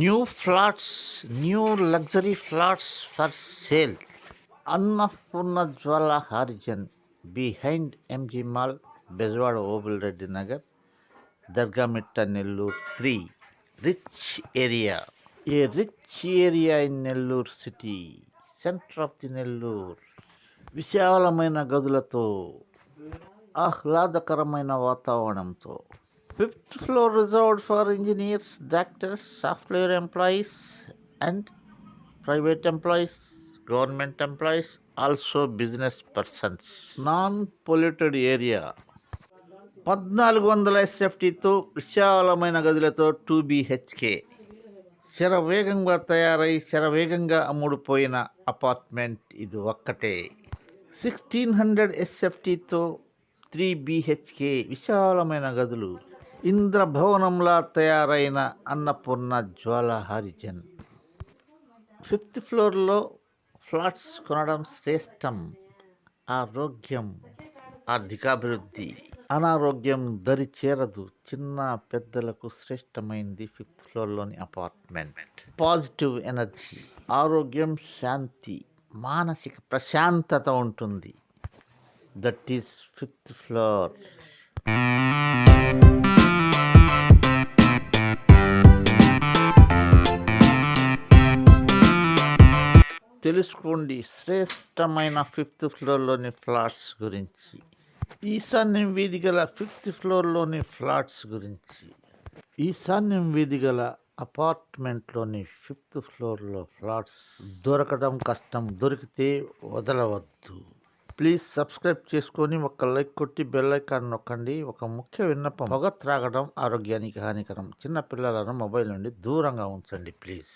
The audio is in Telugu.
New flats, new luxury flats for sale. Annapurna Jwala Harijan behind MG Mall, Bezwada Oval Reddy Nagar, Dargamitta Nellore 3. Rich area. A rich area in Nellore city, center of the Nellore. విశాలమైన గదులతో ఆహ్లాదకరమైన వాతావరణంతో fifth floor reserved for engineers, doctors, software employees and private employees, government employees, also business persons. Non polluted area. 1400 ఎస్ఎఫ్టీతో విశాలమైన గదులతో 2 BHK. శరవేగంగా తయారై శరవేగంగా అమ్ముడుపోయిన అపార్ట్మెంట్ ఇది ఒక్కటే. 1600 ఎస్ఎఫ్టీతో 3 BHK విశాలమైన గదులు. ఇంద్రభవనంలా తయారైన అన్నపూర్ణ జ్వాల హరిజన్. 5th ఫ్లోర్లో ఫ్లాట్స్ కొనడం శ్రేష్టం. ఆరోగ్యం, ఆర్థికాభివృద్ధి, అనారోగ్యం దరి చేరదు. చిన్న పెద్దలకు శ్రేష్టమైంది 5th ఫ్లోర్లోని అపార్ట్మెంట్. పాజిటివ్ ఎనర్జీ, ఆరోగ్యం, శాంతి, మానసిక ప్రశాంతత ఉంటుంది. That is 5th floor. తెలుసుకోండి శ్రేష్టమైన 5th ఫ్లోర్లోని ఫ్లాట్స్ గురించి. ఈశాన్యం వీధి గల 5th ఫ్లోర్లోని ఫ్లాట్స్ గురించి. ఈశాన్యం వీధి గల అపార్ట్మెంట్లోని 5th ఫ్లోర్లో ఫ్లాట్స్ దొరకడం కష్టం. దొరికితే వదలవద్దు. ప్లీజ్ సబ్స్క్రైబ్ చేసుకొని ఒక లైక్ కొట్టి బెల్ ఐకాన్ నొక్కండి. ఒక ముఖ్య విన్నపం, పొగ త్రాగడం ఆరోగ్యానికి హానికరం. చిన్నపిల్లలను మొబైల్ నుండి దూరంగా ఉంచండి ప్లీజ్.